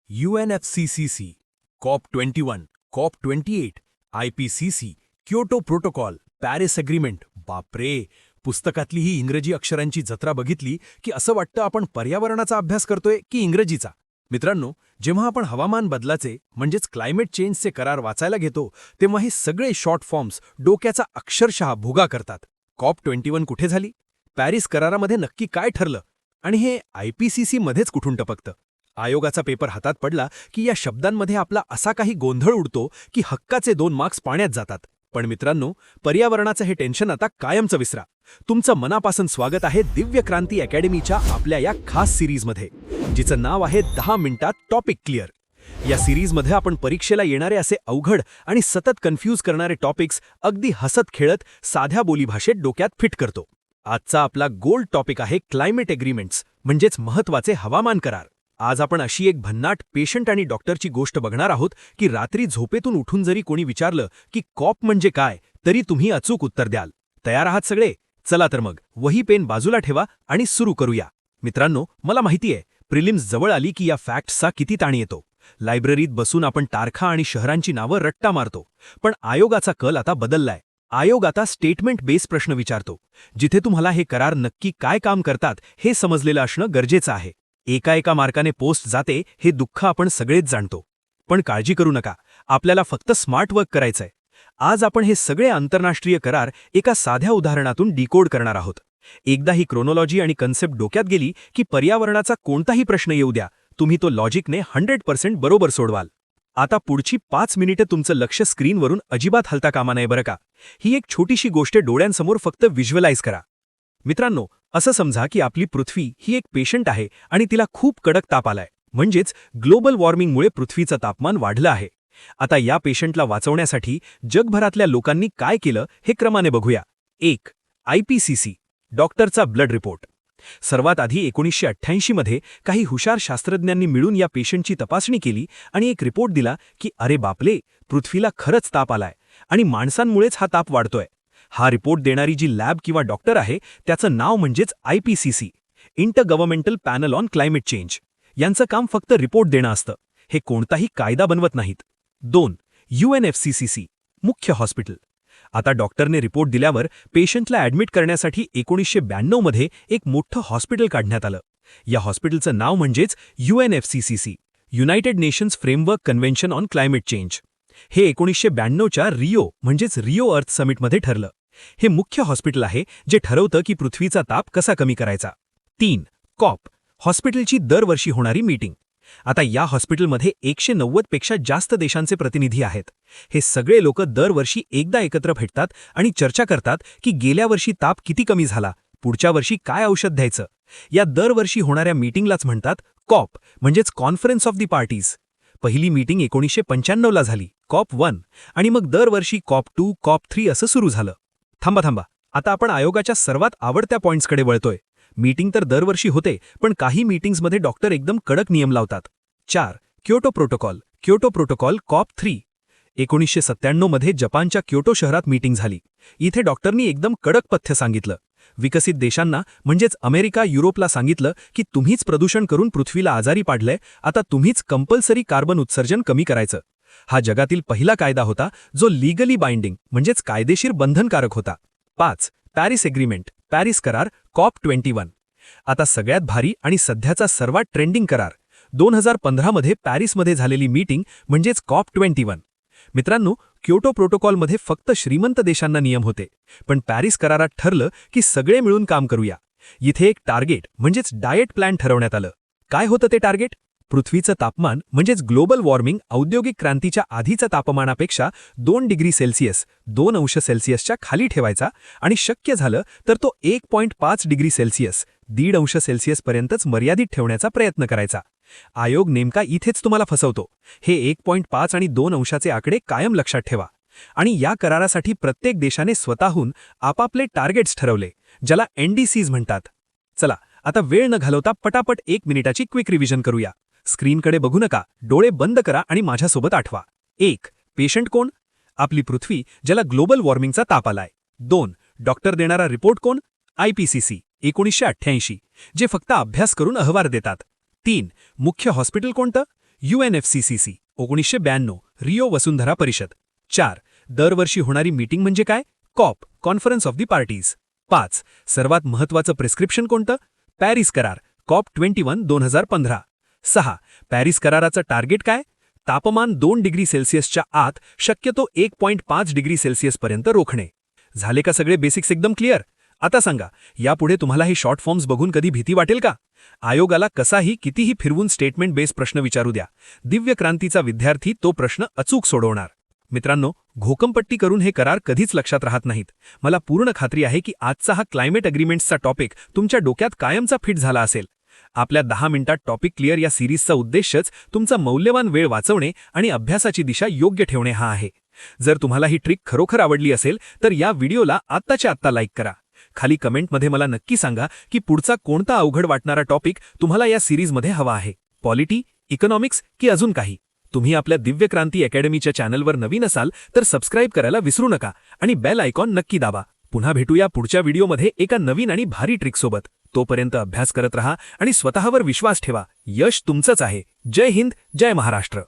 UNFCCC, COP21, COP28, IPCC, Kyoto protocol, Paris agreement. बापरे, पुस्तकातली ही इंग्रजी अक्षरांची जत्रा बघितली की असं वाटतं आपण पर्यावरणाचा अभ्यास करतोय की इंग्रजीचा. मित्रांनो, जेव्हा आपण हवामान बदलाचे म्हणजेच क्लायमेट चेंजचे करार वाचायला घेतो तेव्हा हे सगळे शॉर्ट फॉर्म्स डोक्याचा अक्षरशः भुगा करतात. COP21 कुठे झाली? पॅरिस करारामध्ये नक्की काय ठरलं? आणि हे IPCC मध्येच कुठून टपकतं? आयोगाचा पेपर हातात पडला की या शब्दांमध्ये आपला असा काही गोंधळ उडतो की हक्काचे 2 मार्क्स पाण्यात जातात. पण मित्रांनो, पर्यावरणाचं हे टेन्शन आता कायमचं विसरा. तुमचं मनापासून स्वागत आहे दिव्य क्रांती अकॅडमीच्या आपल्या या खास सिरीजमध्ये, जिचं नाव आहे 10 मिनिटात टॉपिक क्लिअर. या सिरीजमध्ये आपण परीक्षेला येणारे असे अवघड आणि सतत कन्फ्यूज करणारे टॉपिक्स अगदी हसत खेळत साध्या बोलीभाषेत डोक्यात फिट करतो. आजचा आपला गोल्ड टॉपिक आहे क्लायमेट एग्रीमेंट्स, म्हणजेच महत्त्वाचे हवामान करार. आज आपण अशी एक भन्नाट पेशंट आणि डॉक्टरची गोष्ट बघणार आहोत की रात्री झोपेतून उठून जरी कोणी विचारलं की कॉप म्हणजे काय, तरी तुम्ही अचूक उत्तर द्याल. तयार आहात सगळे? चला तर मग वही पेन बाजूला ठेवा आणि सुरू करूया. मित्रांनो, मला माहितीये प्रिलिम्स जवळ आली की या फॅक्ट्सचा किती ताण येतो. लायब्ररीत बसून आपण तारखा आणि शहरांची नावं रट्टा मारतो. पण आयोगाचा कल आता बदललाय. आयोग आता स्टेटमेंट बेस प्रश्न विचारतो, जिथे तुम्हाला हे करार नक्की काय काम करतात हे समजलेलं असणं गरजेचं आहे. एका मार्काने पोस्ट जाते हे दुःख आपण सगळेच जाणतो. पण काळजी करू नका, आपल्याला फक्त स्मार्ट वर्क करायचंय. आज आपण हे सगळे आंतरराष्ट्रीय करार एका साध्या उदाहरणातून डिकोड करणार आहोत. एकदा ही क्रोनॉलॉजी आणि कन्सेप्ट डोक्यात गेली की पर्यावरणाचा कोणताही प्रश्न येऊ द्या, तुम्ही तो लॉजिकने 100% बरोबर सोडवाल. आता पुढची 5 मिनिटं तुमचं लक्ष स्क्रीनवरून अजिबात हलता कामा नये बरं का. ही एक छोटीशी गोष्ट डोळ्यांसमोर फक्त व्हिज्युअलाइज करा. मित्रांनो, असं समजा की आपली पृथ्वी ही एक पेशंट आहे आणि तिला खूप कडक ताप आलाय, म्हणजेच ग्लोबल वॉर्मिंगमुळे पृथ्वीचं तापमान वाढलं आहे. आता या पेशंटला वाचवण्यासाठी जगभरातल्या लोकांनी काय केलं हे क्रमाने बघूया. 1. IPCC, डॉक्टरचा ब्लड रिपोर्ट. सर्वात आधी 1988 मध्ये काही हुशार शास्त्रज्ञांनी मिळून या पेशंटची तपासणी केली आणि एक रिपोर्ट दिला की अरे बापले, पृथ्वीला खरंच ताप आलाय आणि माणसांमुळेच हा ताप वाढतोय. हा रिपोर्ट देणारी जी लॅब किंवा डॉक्टर आहे त्याचं नाव म्हणजेच IPCC, inter governmental panel on climate change. यांचं काम फक्त रिपोर्ट देणं असतं, हे कोणताही कायदा बनवत नाहीत. 2. UNFCCC, मुख्य हॉस्पिटल. आता डॉक्टरने रिपोर्ट दिल्यावर पेशंटला ॲडमिट करण्यासाठी 1992 मध्ये एक मोठं हॉस्पिटल काढण्यात आलं. या हॉस्पिटलचं नाव म्हणजेच UNFCCC, United nations framework convention on climate change. हे 1992च्या रिओ म्हणजेच रिओ अर्थ समिटमध्ये ठरलं. हे मुख्य हॉस्पिटल आहे जे ठरवतं की पृथ्वीचा ताप कसा कमी करायचा. 3. कॉप, हॉस्पिटलची दरवर्षी होणारी मीटिंग. आता या हॉस्पिटलमध्ये 190 पेक्षा जास्त देशांचे प्रतिनिधी आहेत. हे सगळे लोक दरवर्षी एकदा एकत्र भेटतात आणि चर्चा करतात की गेल्या वर्षी ताप किती कमी झाला, पुढच्या वर्षी काय औषध द्यायचं. या दरवर्षी होणाऱ्या मीटिंगलाच म्हणतात कॉप, म्हणजेच कॉन्फरन्स ऑफ दी पार्टीज. पहिली मीटिंग 1995ला झाली, COP1, आणि मग दरवर्षी COP2, COP3 असं सुरू झालं. थांबा, आता आपण आयोगाच्या सर्वात आवडत्या पॉइंट्सकडे वळतोय. मीटिंग तर दरवर्षी होते, पण काही मीटिंग्समध्ये डॉक्टर एकदम कडक नियम लावतात. 4. Kyoto protocol COP3. 1997 मध्ये जपानच्या क्योटो शहरात मीटिंग झाली. इथे डॉक्टरनी एकदम कडक पथ्य सांगितलं. विकसित देशांना म्हणजेच अमेरिका, युरोपला सांगितलं की तुम्हीच प्रदूषण करून पृथ्वीला आजारी पाडलंय, आता तुम्हीच कंपल्सरी कार्बन उत्सर्जन कमी करायचं. हा जगातील पहिला कायदा होता जो लीगली बाइंडिंग म्हणजेच कायदेशीर बंधनकारक होता. 5. पॅरिस एग्रीमेंट, पॅरिस करार COP21. आता सगळ्यात भारी आणि सध्याचा सर्वात ट्रेंडिंग करार, 2015 मध्ये पॅरिसमध्ये झालेली मीटिंग म्हणजेच COP21. मित्रांनो, क्योटो प्रोटोकॉलमध्ये फक्त श्रीमंत देशांना नियम होते, पण पॅरिस करारात ठरलं की सगळे मिळून काम करूया. इथे एक टार्गेट म्हणजेच डाएट प्लॅन ठरवण्यात आलं. काय होतं ते टार्गेट? पृथ्वीचं तापमान म्हणजेच ग्लोबल वॉर्मिंग औद्योगिक क्रांतीच्या आधीच्या तापमानापेक्षा 2 डिग्री सेल्सिअस 2 अंश सेल्सिअसच्या खाली ठेवायचा आणि शक्य झालं तर तो 1.5 डिग्री सेल्सिअस 1.5 अंश सेल्सिअसपर्यंतच मर्यादित ठेवण्याचा प्रयत्न करायचा. आयोग नेमका इथेच तुम्हाला फसवतो. हे 1.5 आणि 2 अंशाचे आकडे कायम लक्षात ठेवा. आणि या करारासाठी प्रत्येक देशाने स्वतःहून आपापले टार्गेट्स ठरवले, ज्याला NDCs म्हणतात. चला, आता वेळ न घालवता पटापट 1 मिनिटाची क्विक रिव्हिजन करूया. स्क्रीनकडे बघू नका, डोळे बंद करा आणि माझ्यासोबत आठवा. 1. पेशंट कोण? आपली पृथ्वी, ज्याला ग्लोबल वॉर्मिंगचा ताप आलाय. 2. डॉक्टर देणारा रिपोर्ट कोण? IPCC, 1988, जे फक्त अभ्यास करून अहवाल देतात. 3. मुख्य हॉस्पिटल कोणतं? UNFCCC 1992 रिओ वसुंधरा परिषद. 4. दरवर्षी होणारी मीटिंग म्हणजे काय? COP conference of the parties. 5. सर्वात महत्त्वाचं प्रिस्क्रिप्शन कोणतं? पॅरिस करार COP21 2015. 6. पॅरिस कराराचं टार्गेट काय? तापमान 2 डिग्री सेल्सिअसच्या आत शक्यतो 1.5 डिग्री सेल्सिअसपर्यंत रोखणे. झाले का सगळे बेसिक्स एकदम क्लिअर? आता सांगा, यापुढे तुम्हाला हे शॉर्ट फॉर्म्स बघून कधी भीती वाटेल का? आयोगाला कसाही कितीही फिरवून स्टेटमेंट बेस प्रश्न विचारू द्या, दिव्य क्रांतीचा विद्यार्थी तो प्रश्न अचूक सोडवणार. मित्रांनो, घोकंपट्टी करून हे करार कधीच लक्षात राहत नाहीत. मला पूर्ण खात्री आहे की आजचा हा क्लायमेट अग्रीमेंट्सचा टॉपिक तुमच्या डोक्यात कायमचा फिट झाला असेल. आपल्या 10 मिनिटात टॉपिक क्लिअर या सिरीजचा उद्देशच तुमचा मौल्यवान वेळ वाचवणे आणि अभ्यासाची दिशा योग्य ठेवणे हा आहे. जर तुम्हाला ही ट्रिक खरोखर आवडली असेल तर या व्हिडिओला आत्ताच्या आत्ता लाईक करा. खाली कमेंटमध्ये मला नक्की सांगा की पुढचा कोणता अवघड वाटणारा टॉपिक तुम्हाला या सिरीजमध्ये हवा आहे. पॉलिटी, इकॉनॉमिक्स की अजून काही? तुम्ही आपल्या दिव्य क्रांती अकॅडमीच्या चॅनलवर नवीन असाल तर सबस्क्राईब करायला विसरू नका आणि बेल आयकॉन नक्की दाबा. पुन्हा भेटूया पुढच्या व्हिडिओमध्ये एका नवीन आणि भारी ट्रिकसोबत. तोपर्यंत अभ्यास करत रहा आणि स्वतःवर विश्वास ठेवा. यश तुमचंच आहे. जय हिंद, जय महाराष्ट्र.